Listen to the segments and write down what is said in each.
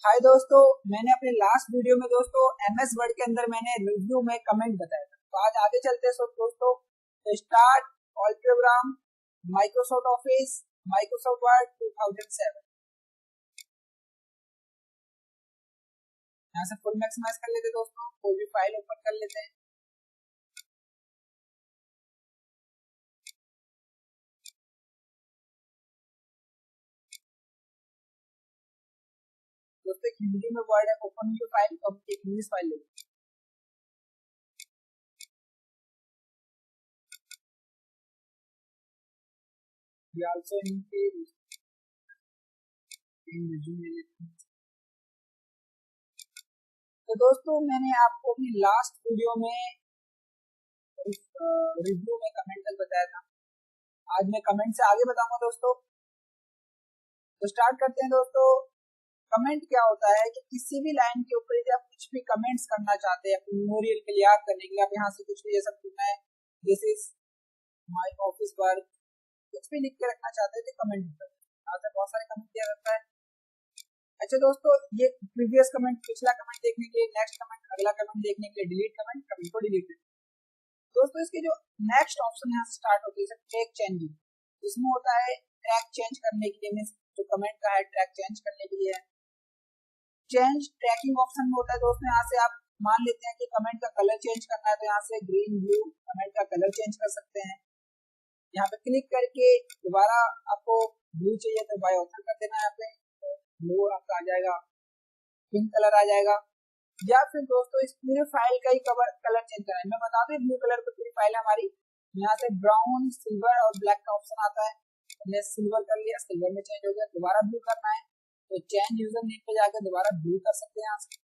हाय दोस्तों, मैंने अपने लास्ट वीडियो में दोस्तों एमएस वर्ड के अंदर मैंने रिव्यू में कमेंट बताया था। तो आज आगे चलते हैं दोस्तों। Start all programme Microsoft office Microsoft word 2007। यहाँ से फुल मैक्सिमाइज कर लेते दोस्तों, कोई भी फाइल ओपन कर लेते हैं। दोस्तों एक हिंदी में वर्ड है, ओपन न्यू फाइल, तो हम एक इंग्लिश फाइल लेते हैं। We also need तो दोस्तों मैंने आपको अपनी लास्ट वीडियो में रिव्यू में कमेंट तक बताया था। आज मैं कमेंट से आगे बताऊंगा दोस्तों। तो स्टार्ट करते हैं दोस्तों। कमेंट क्या होता है कि किसी भी लाइन के ऊपर यदि आप कुछ भी कमेंट्स करना चाहते हैं अपने मेमोरियल के लिए याद करने के लिए, आप यहाँ से कुछ भी जैसा मैं this is my office work कुछ भी लिख के रखना चाहते हैं तो कमेंट करते हैं। यहाँ से बहुत सारे कमेंट दिया रहता है। अच्छा दोस्तों, ये प्रीवियस कमेंट, पिछला कमेंट देखने के लिए, नेक्स्ट कमेंट, अगला कमेंट देखने के लिए डिलीट कमेंट को डिलीट करें। दोस्तों इसके जो नेक्स्ट ऑप्शन यहाँ से स्टार्ट होती है ट्रैक चेंजिंग, इसमें होता है ट्रैक चेंज करने के लिए, जो कमेंट का है ट्रैक चेंज करने के लिए है। चेंज ट्रैकिंग ऑप्शन में होता है दोस्तों, यहाँ से आप मान लेते हैं कि कमेंट का कलर चेंज करना है तो यहाँ से ग्रीन ब्लू कमेंट का कलर चेंज कर सकते हैं। यहाँ पे क्लिक करके दोबारा आपको ब्लू चाहिए तो बाय ऑप्शन कर देना है, यहाँ पे ब्लू आपका आ जाएगा, पिंक कलर आ जाएगा। या फिर दोस्तों इस पूरे फाइल का ही कलर चेंज करना है। मैं बता दूं ब्लू कलर पे पूरी फाइल है हमारी, यहाँ से ब्राउन, सिल्वर और ब्लैक का ऑप्शन आता है। हमने सिल्वर कर लिया, सिल्वर में चेंज हो गया। दोबारा ब्लू करना है तो चेंज यूजर नेम पे जाकर दोबारा ब्लू कर सकते हैं। यहाँ से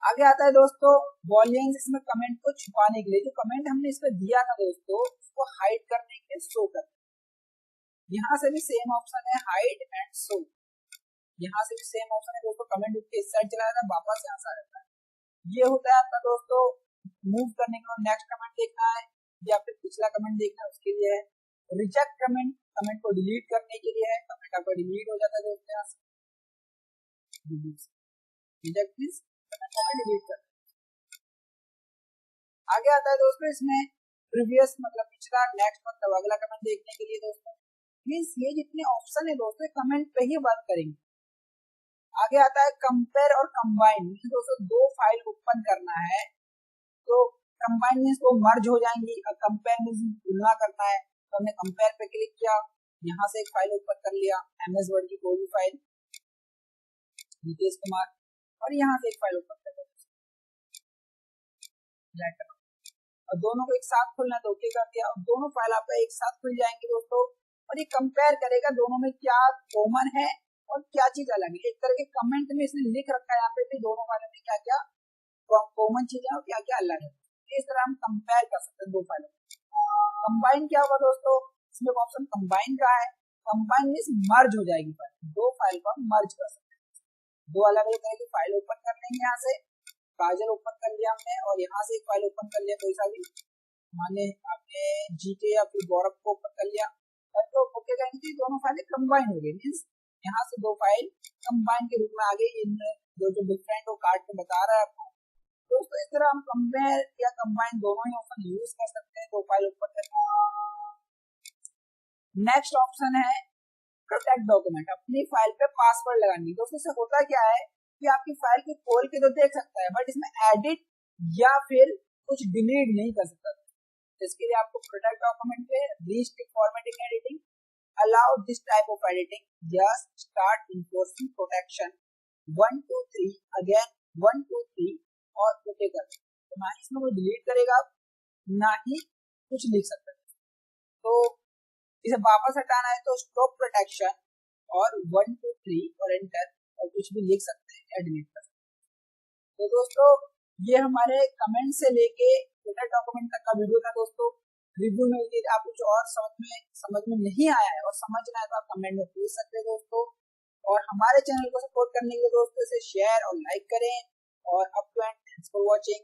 आगे आता है दोस्तों वॉल्यूम्स, इसमें कमेंट को छुपाने के लिए। जो कमेंट हमने इस पर दिया था दोस्तों उसको हाइड करने के लिए शो कर, यहाँ से भी सेम ऑप्शन है हाइड एंड शो। यहाँ से भी सेम ऑप्शन है दोस्तों, कमेंट के इस साइड चला जाता है, वापस यहाँ से आ जाता है। ये होता है आपका दोस्तों मूव करने के लिए, नेक्स्ट कमेंट देखना है या फिर पिछला कमेंट देखना है उसके लिए है। रिजेक्ट कमेंट, कमेंट को डिलीट करने के लिए है। कमेंट आपका डिलीट हो जाता है दोस्तों, यहाँ से रिजेक्ट मींस कमेंट को डिलीट कर। आगे आता है दोस्तों इसमें प्रीवियस मतलब पिछला, नेक्स्ट मतलब अगला कमेंट देखने के लिए दोस्तों। मींस ये जितने ऑप्शन है दोस्तों कमेंट पे ही वर्क करेंगे। आगे आता है कंपेयर और कंबाइन। दोस्तों दो फाइल ओपन करना है तो कंबाइन मींस वो मर्ज हो जाएंगी, और कंपेयर मींस तुलना करना है। तो हमने कंपेयर पे क्लिक किया, यहाँ से एक फाइल ओपन कर लिया एमएस वर्ड की कोई भी फाइल नीतीश कुमार, और यहाँ से एक फाइल ओपन कर लिया और दोनों को एक साथ खोलना तो ओके कर दिया। दोनों फाइल आपका एक साथ खुल जाएंगे दोस्तों, और ये कंपेयर करेगा दोनों में क्या कॉमन है और क्या चीज अलग है। एक तरह के कमेंट में इसने लिख रखा है यहाँ पे भी दोनों फाइलों में क्या क्या कॉमन चीजें और क्या क्या अलग है। इस तरह हम कंपेयर कर सकते हैं दो फाइलों। कंबाइन क्या होगा दोस्तों, इसमें ऑप्शन कंबाइन का है। कंबाइन मींस मर्ज हो जाएगी फाइल, दो फाइल को हम मर्ज कर सकते हैं। दो अलग अलग तरह की फाइल ओपन कर लेंगे। यहाँ से काजल ओपन कर लिया हमने, और यहाँ से एक फाइल ओपन कर लिया कोई सा भी, माने आपने जीके या फिर गौरव को ओपन कर लिया, तो ओके कहेंगे दोनों फाइलें कंबाइन हो गई। मींस यहाँ से दो फाइल कंबाइन के रूप में आ गई। इन जो डिफरेंट वो कार्ड पे बता रहा है आपको दोस्तों। इस तरह हम कंपेयर या कंबाइन दोनों ही ऑप्शन यूज कर सकते हैं दो फाइल ओपन करके। नेक्स्ट ऑप्शन है प्रोटेक्ट डॉक्यूमेंट, अपनी फाइल पे पासवर्ड लगानी। दोस्तों इससे होता क्या है कि आपकी फाइल को खोल के तो देख सकता है, बट इसमें एडिट या फिर कुछ डिलीट नहीं कर सकता। इसके लिए आपको प्रोटेक्ट डॉक्यूमेंट पे restrict formatting editing, allow this type of editing, just start enforcing protection 1 2 3 again 1 2 3 और ओके कर। तो ना इसमें कोई डिलीट करेगा ना ही कुछ लिख सकता है। तो इसे वापस हटाना है तो स्टॉप प्रोटेक्शन और 1 2 3 और एंटर, और कुछ भी लिख सकते हैं या डिलीट कर सकते हैं। तो दोस्तों ये हमारे कमेंट से लेके प्रोटेक्ट डॉक्यूमेंट तक का वीडियो था दोस्तों। रिव्यू में यदि आप कुछ और समझ में नहीं आया है और समझना है तो आप कमेंट में पूछ सकते हैं दोस्तों। और हमारे चैनल को सपोर्ट करने के लिए दोस्तों इसे शेयर और लाइक करें। और up to and thanks for watching.